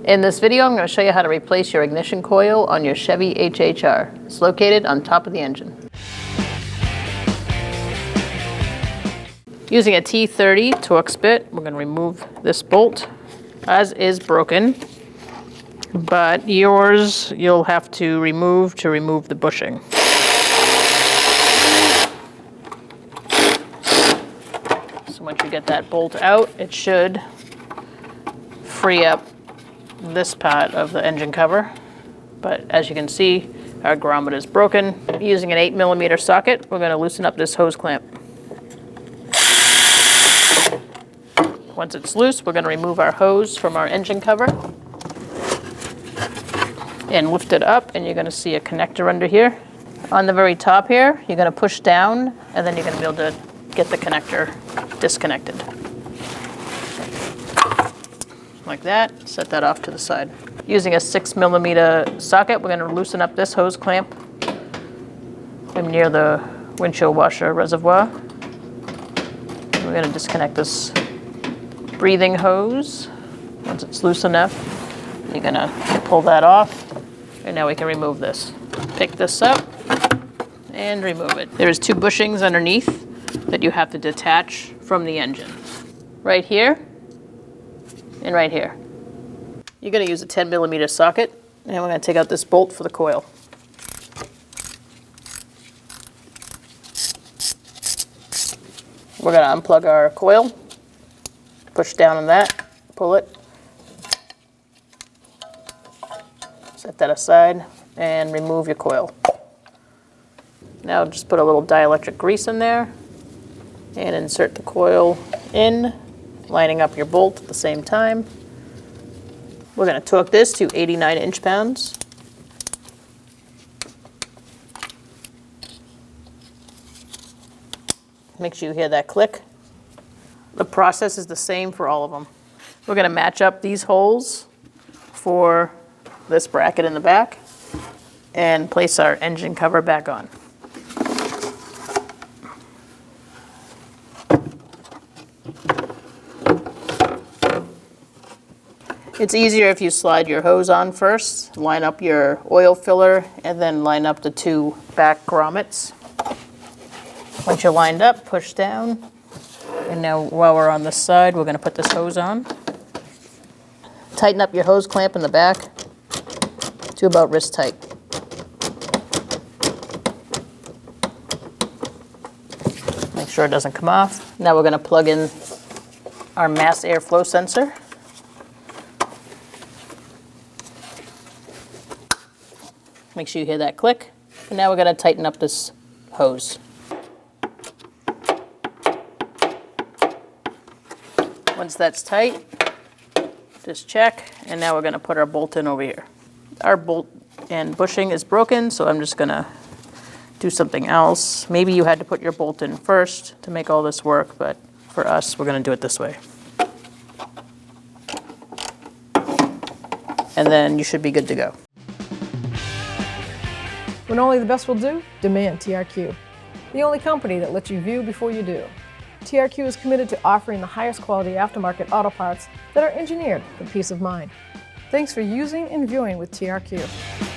In this video, I'm going to show you how to replace your ignition coil on your Chevy HHR. It's located on top of the engine. Using a T30 Torx bit, we're going to remove this bolt, as is broken, but yours you'll have to remove the bushing. So once you get that bolt out, it should free up this part of the engine cover. But as you can see, our grommet is broken. Using an 8mm socket, we're going to loosen up this hose clamp. Once it's loose, we're going to remove our hose from our engine cover and lift it up, and you're going to see a connector under here. On the very top here, you're going to push down, and then you're going to be able to get the connector disconnected. Like that. Set that off to the side. Using a 6mm socket, we're going to loosen up this hose clamp near the windshield washer reservoir. We're going to disconnect this breathing hose. Once it's loose enough, you're going to pull that off, and now we can remove this. Pick this up and remove it. There's two bushings underneath that you have to detach from the engine. Right here and right here. You're going to use a 10mm socket, and we're going to take out this bolt for the coil. We're going to unplug our coil. Push down on that, pull it, set that aside, and remove your coil. Now just put a little dielectric grease in there and insert the coil in, lining up your bolt at the same time. We're going to torque this to 89 inch-pounds. Make sure you hear that click. The process is the same for all of them. We're going to match up these holes for this bracket in the back and place our engine cover back on. It's easier if you slide your hose on first, line up your oil filler, and then line up the two back grommets. Once you're lined up, push down. And now while we're on this side, we're going to put this hose on. Tighten up your hose clamp in the back to about wrist tight. Make sure it doesn't come off. Now we're going to plug in our mass airflow sensor. Make sure you hear that click. And now we're going to tighten up this hose. Once that's tight, just check, and now we're going to put our bolt in over here. Our bolt and bushing is broken, so I'm just going to do something else. Maybe you had to put your bolt in first to make all this work, but for us, we're going to do it this way. And then you should be good to go. When only the best will do, demand TRQ. The only company that lets you view before you do. TRQ is committed to offering the highest quality aftermarket auto parts that are engineered for peace of mind. Thanks for using and viewing with TRQ.